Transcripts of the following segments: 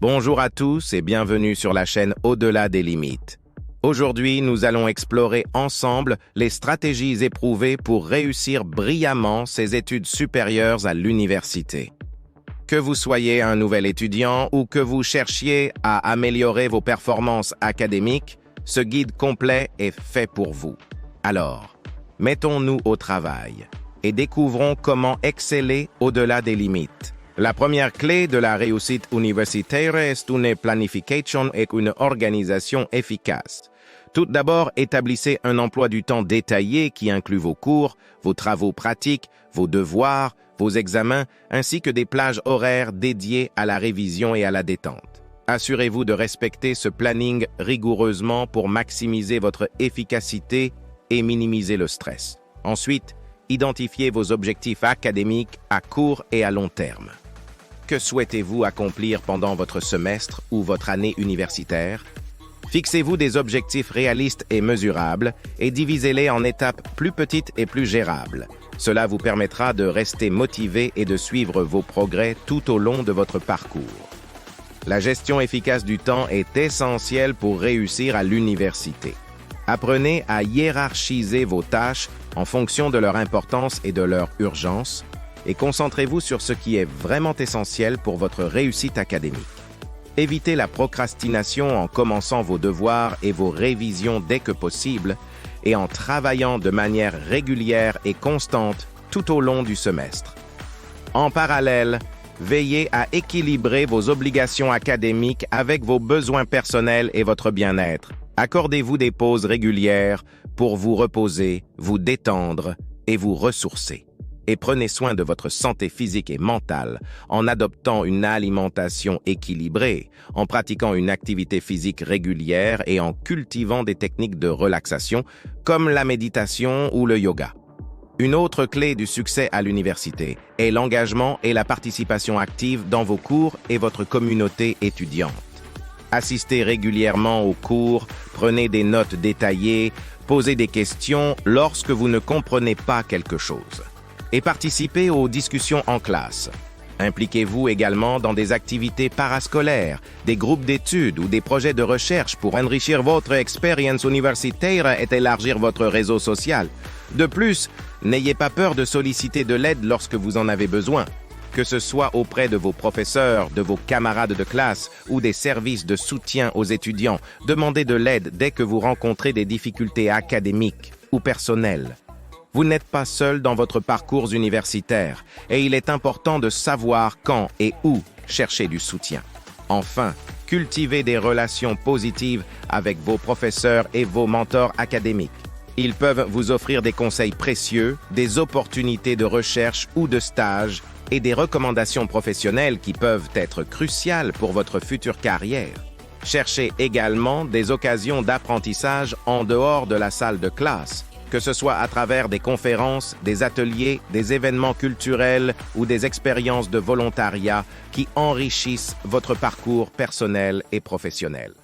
Bonjour à tous et bienvenue sur la chaîne Au-delà des limites. Aujourd'hui, nous allons explorer ensemble les stratégies éprouvées pour réussir brillamment ses études supérieures à l'université. Que vous soyez un nouvel étudiant ou que vous cherchiez à améliorer vos performances académiques, ce guide complet est fait pour vous. Alors, mettons-nous au travail et découvrons comment exceller au-delà des limites. La première clé de la réussite universitaire est une planification et une organisation efficace. Tout d'abord, établissez un emploi du temps détaillé qui inclut vos cours, vos travaux pratiques, vos devoirs, vos examens, ainsi que des plages horaires dédiées à la révision et à la détente. Assurez-vous de respecter ce planning rigoureusement pour maximiser votre efficacité et minimiser le stress. Ensuite, identifiez vos objectifs académiques à court et à long terme. Que souhaitez-vous accomplir pendant votre semestre ou votre année universitaire? Fixez-vous des objectifs réalistes et mesurables et divisez-les en étapes plus petites et plus gérables. Cela vous permettra de rester motivé et de suivre vos progrès tout au long de votre parcours. La gestion efficace du temps est essentielle pour réussir à l'université. Apprenez à hiérarchiser vos tâches en fonction de leur importance et de leur urgence et concentrez-vous sur ce qui est vraiment essentiel pour votre réussite académique. Évitez la procrastination en commençant vos devoirs et vos révisions dès que possible et en travaillant de manière régulière et constante tout au long du semestre. En parallèle, veillez à équilibrer vos obligations académiques avec vos besoins personnels et votre bien-être. Accordez-vous des pauses régulières pour vous reposer, vous détendre et vous ressourcer. Et prenez soin de votre santé physique et mentale en adoptant une alimentation équilibrée, en pratiquant une activité physique régulière et en cultivant des techniques de relaxation comme la méditation ou le yoga. Une autre clé du succès à l'université est l'engagement et la participation active dans vos cours et votre communauté étudiante. Assistez régulièrement aux cours, prenez des notes détaillées, posez des questions lorsque vous ne comprenez pas quelque chose. Et participez aux discussions en classe. Impliquez-vous également dans des activités parascolaires, des groupes d'études ou des projets de recherche pour enrichir votre expérience universitaire et élargir votre réseau social. De plus, n'ayez pas peur de solliciter de l'aide lorsque vous en avez besoin, que ce soit auprès de vos professeurs, de vos camarades de classe ou des services de soutien aux étudiants. Demandez de l'aide dès que vous rencontrez des difficultés académiques ou personnelles. Vous n'êtes pas seul dans votre parcours universitaire et il est important de savoir quand et où chercher du soutien. Enfin, cultivez des relations positives avec vos professeurs et vos mentors académiques. Ils peuvent vous offrir des conseils précieux, des opportunités de recherche ou de stage et des recommandations professionnelles qui peuvent être cruciales pour votre future carrière. Cherchez également des occasions d'apprentissage en dehors de la salle de classe, que ce soit à travers des conférences, des ateliers, des événements culturels ou des expériences de volontariat qui enrichissent votre parcours personnel et professionnel.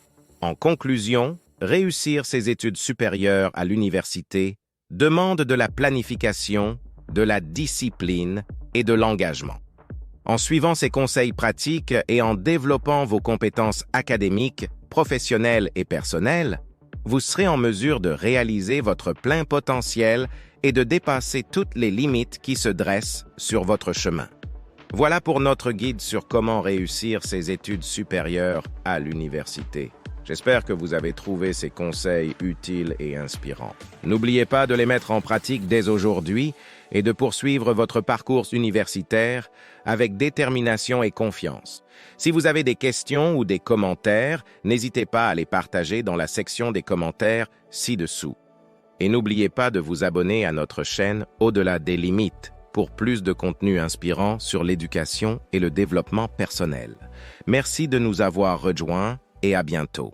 En conclusion, réussir ses études supérieures à l'université demande de la planification, de la discipline et de l'engagement. En suivant ces conseils pratiques et en développant vos compétences académiques, professionnelles et personnelles, vous serez en mesure de réaliser votre plein potentiel et de dépasser toutes les limites qui se dressent sur votre chemin. Voilà pour notre guide sur comment réussir ses études supérieures à l'université. J'espère que vous avez trouvé ces conseils utiles et inspirants. N'oubliez pas de les mettre en pratique dès aujourd'hui et de poursuivre votre parcours universitaire avec détermination et confiance. Si vous avez des questions ou des commentaires, n'hésitez pas à les partager dans la section des commentaires ci-dessous. Et n'oubliez pas de vous abonner à notre chaîne Au-delà des limites pour plus de contenu inspirant sur l'éducation et le développement personnel. Merci de nous avoir rejoints et à bientôt.